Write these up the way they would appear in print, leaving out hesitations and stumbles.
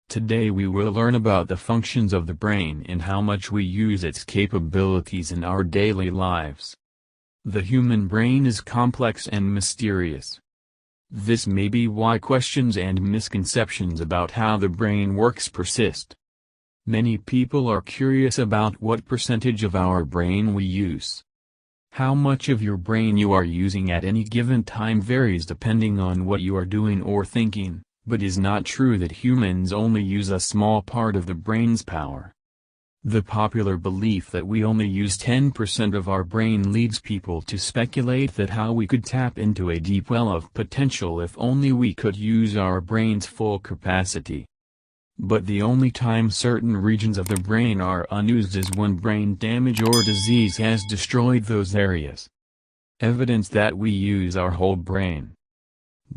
Today we will learn about the functions of the brain and how much we use its capabilities in our daily lives. The human brain is complex and mysterious. This may be why questions and misconceptions about how the brain works persist. Many people are curious about what percentage of our brain we use. How much of your brain you are using at any given time varies depending on what you are doing or thinking, but is not true that humans only use a small part of the brain's power. The popular belief that we only use 10% of our brain leads people to speculate that how we could tap into a deep well of potential if only we could use our brain's full capacity. But the only time certain regions of the brain are unused is when brain damage or disease has destroyed those areas. Evidence that we use our whole brain.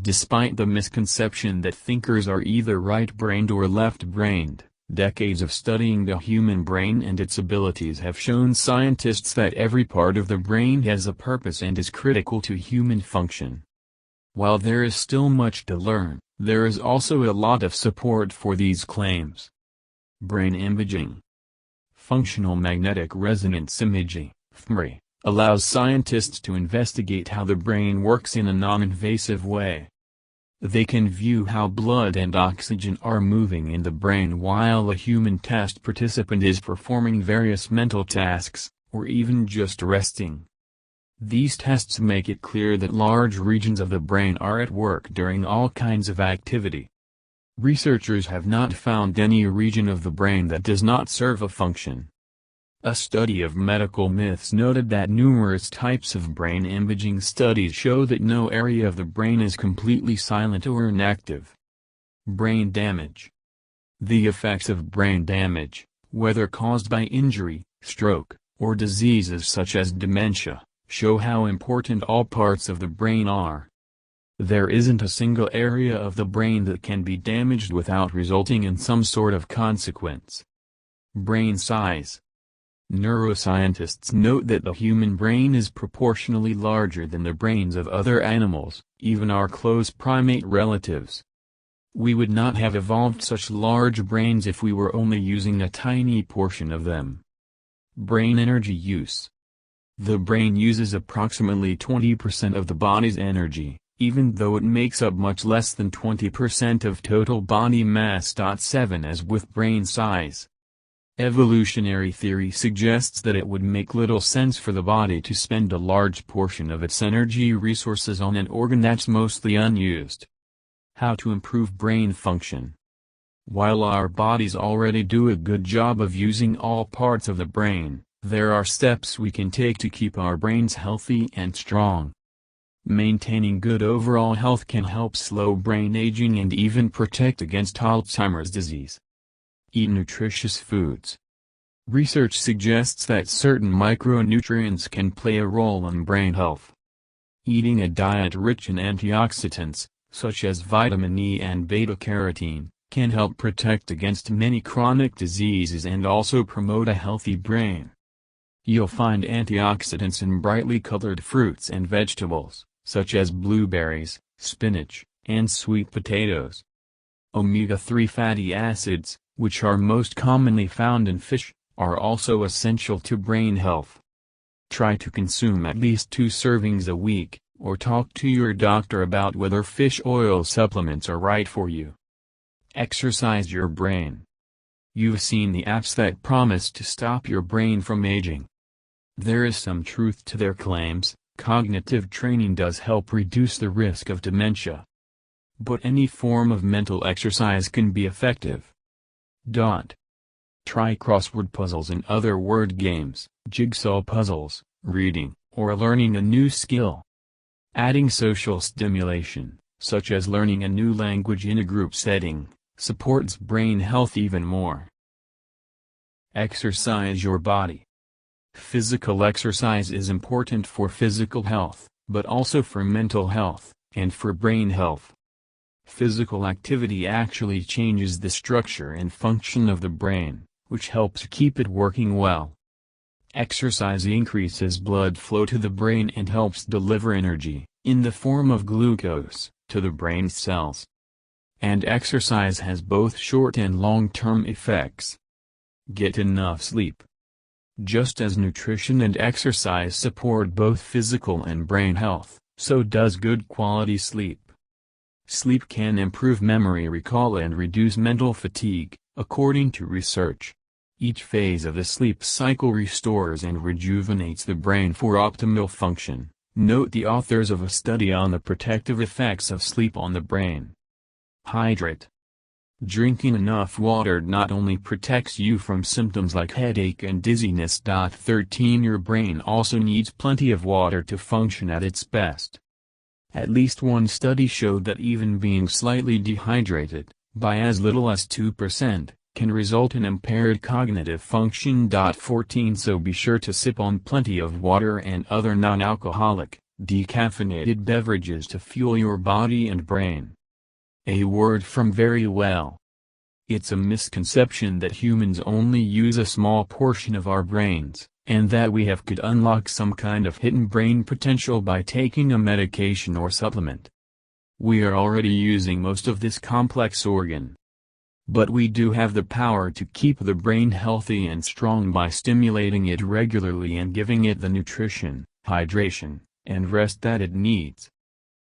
Despite the misconception that thinkers are either right-brained or left-brained, decades of studying the human brain and its abilities have shown scientists that every part of the brain has a purpose and is critical to human function. While there is still much to learn, there is also a lot of support for these claims. Brain imaging. Functional magnetic resonance imaging, fMRI, allows scientists to investigate how the brain works in a non-invasive way. They can view how blood and oxygen are moving in the brain while a human test participant is performing various mental tasks, or even just resting. These tests make it clear that large regions of the brain are at work during all kinds of activity. Researchers have not found any region of the brain that does not serve a function. A study of medical myths noted that numerous types of brain imaging studies show that no area of the brain is completely silent or inactive. Brain damage. The effects of brain damage, whether caused by injury, stroke, or diseases such as dementia, show how important all parts of the brain are. There isn't a single area of the brain that can be damaged without resulting in some sort of consequence. Brain size. Neuroscientists note that the human brain is proportionally larger than the brains of other animals, even our close primate relatives. We would not have evolved such large brains if we were only using a tiny portion of them. Brain energy use. The brain uses approximately 20% of the body's energy, even though it makes up much less than 20% of total body mass. 7 As with brain size. Evolutionary theory suggests that it would make little sense for the body to spend a large portion of its energy resources on an organ that's mostly unused. How to improve brain function. While our bodies already do a good job of using all parts of the brain, there are steps we can take to keep our brains healthy and strong. Maintaining good overall health can help slow brain aging and even protect against Alzheimer's disease. Eat nutritious foods. Research suggests that certain micronutrients can play a role in brain health. Eating a diet rich in antioxidants, such as vitamin E and beta-carotene, can help protect against many chronic diseases and also promote a healthy brain. You'll find antioxidants in brightly colored fruits and vegetables, such as blueberries, spinach, and sweet potatoes. Omega-3 fatty acids, which are most commonly found in fish, are also essential to brain health. Try to consume at least 2 servings a week, or talk to your doctor about whether fish oil supplements are right for you. Exercise your brain. You've seen the apps that promise to stop your brain from aging. There is some truth to their claims. Cognitive training does help reduce the risk of dementia. But any form of mental exercise can be effective. Try crossword puzzles and other word games, jigsaw puzzles, reading, or learning a new skill. Adding social stimulation, such as learning a new language in a group setting, supports brain health even more. Exercise your body. Physical exercise is important for physical health, but also for mental health, and for brain health. Physical activity actually changes the structure and function of the brain, which helps keep it working well. Exercise increases blood flow to the brain and helps deliver energy, in the form of glucose, to the brain cells. And exercise has both short and long-term effects. Get enough sleep. Just as nutrition and exercise support both physical and brain health, so does good quality sleep. Sleep can improve memory recall and reduce mental fatigue, according to research. Each phase of the sleep cycle restores and rejuvenates the brain for optimal function, note the authors of a study on the protective effects of sleep on the brain. Hydrate. Drinking enough water not only protects you from symptoms like headache and dizziness. 13 Your brain also needs plenty of water to function at its best. At least one study showed that even being slightly dehydrated, by as little as 2%, can result in impaired cognitive function. 14 So be sure to sip on plenty of water and other non-alcoholic, decaffeinated beverages to fuel your body and brain. A word from Very Well. It's a misconception that humans only use a small portion of our brains, and that we could unlock some kind of hidden brain potential by taking a medication or supplement. We are already using most of this complex organ. But we do have the power to keep the brain healthy and strong by stimulating it regularly and giving it the nutrition, hydration, and rest that it needs.